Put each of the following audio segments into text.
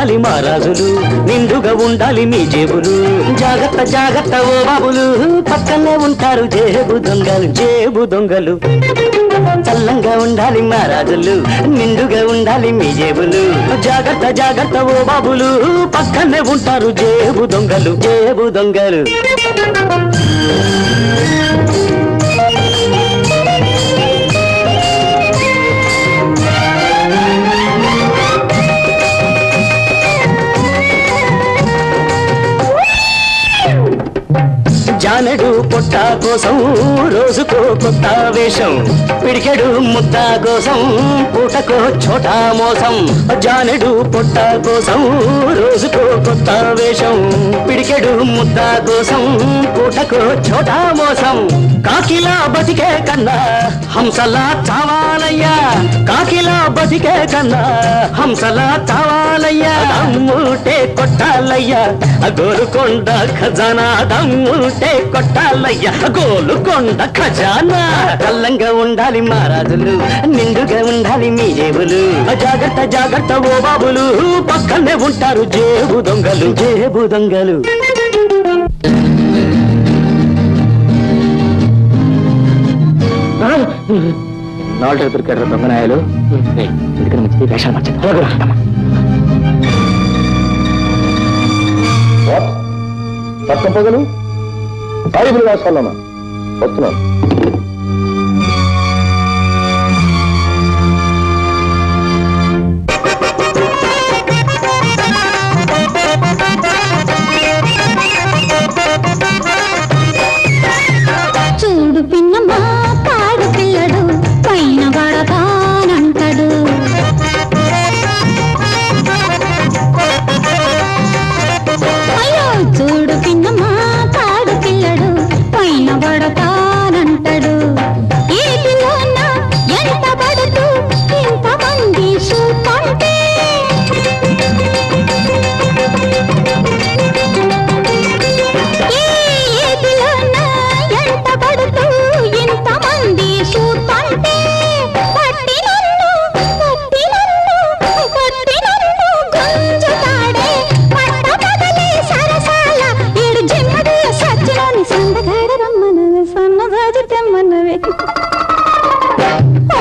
ఉండాలి మా రాజులు, నిండుగా ఉండాలి మీ జేబులు. జాగ్రత్త జాగ్రత్త ఓ బాబులు, పక్కనే ఉంటారు జేబు దొంగలు, జేబు దొంగలు. చల్లంగా ఉండాలి మా రాజులు, నిండుగా ఉండాలి మీ జేబులు. జాగ్రత్త జాగ్రత్త ఓ బాబులు, పక్కనే ఉంటారు జేబు దొంగలు, జేబు దొంగలు. జానెడు పొట్ట కోసం రోజుకో కొత్త వేషం, పిడికెడు ముద్ద కోసం పూటకో చోటా మోసం. జానెడు పొట్ట కోసం రోజుకో కొత్త వేషం, పిడికెడు ముద్ద కోసం పూటకో చోటా మోసం. కాకిలా బతికే కన్నా హంసలా చావాలయ్యా, కాకిలా బతికే కన్నా హంసలా చావాలయ్యా. దమ్ముంటే కొట్టాలయ్యా గోలుకొండ ఖజానా, దమ్ముంటే కొట్టాలయ్యా గోలుకొండ ఖజానా. కల్లంగా ఉండాలి మా రాజులు, నిండుగా ఉండాలి మీ జేబులు. జాగ్రత్త జాగ్రత్త ఓ బాబులు, పక్కనే ఉంటారు జేబు దొంగలు, జేబు దొంగలు. నాలుగు దొరికారు దొంగనాయాలు, ఎందుకని మంచిది వేషాలు మార్చారు. పక్క పొగలు సాయిబులు వేషాలన్నా వస్తున్నాను. చూడు పిన్నమ్మా పాడు పిల్లడు పైన పడతానంటాడు. అయ్యో చూడు పిన్నమ్మా పాడు పిల్లడు పైన పడతానంటాడు. ఏటిలోన ఎంత పడుతూ ఇంతమంది చూపంటే, ఏటిలోన ఎంత పడుతూ ఇంతమంది చూపంటే, పట్టి నన్ను గుంజుతాడే పట్ట పగలే సరసాల. ఏడు జన్మది సజ్జలోని సందగాడ రమ్మనవే, సన్నదాజు తెమ్మన్నవే.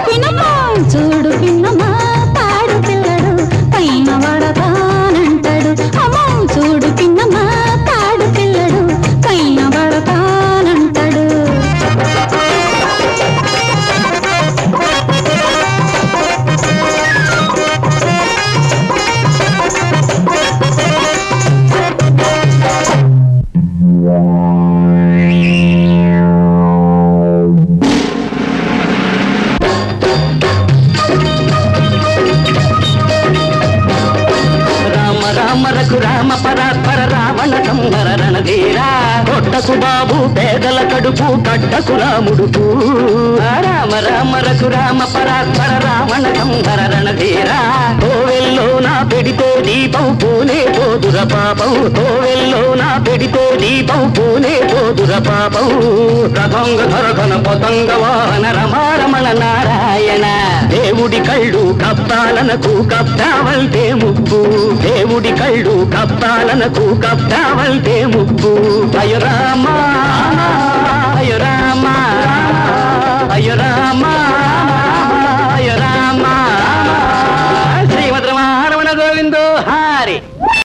పిన్నమ్మా చూడు పిన్నమ్మా పాడు పిల్లడు పైన పడతానంటాడు. అమ్మో చూడు పిన్నమ్మా పాడు పిల్లడు పైన పడతానంటాడు. రామ రామ రఘురామ పరాత్పర రావణ సంహర రణధీరా, కొట్టకు బాబు పేదల కడుపు కట్టకు రాముడుకు. రామ రామ రఘురామ పరాత్పర రావణ సంహర రణధీరా, కోవెల్లో నా పెడితే దీపం పూనే పోదుర పాపం, కోవెల్లో నా పెడితే దీపం పూనే పోదుర పాపం. రథంగ ధరఘన పతంగ వాహన రమారమణ నారాయణ, దేవుడి కళ్ళు కప్పాలనకు కప్పావల్తే ముప్పు, దేవుడి కళ్ళు కప్పాలనకు కప్పావల్తే ముప్పు. జయ రామ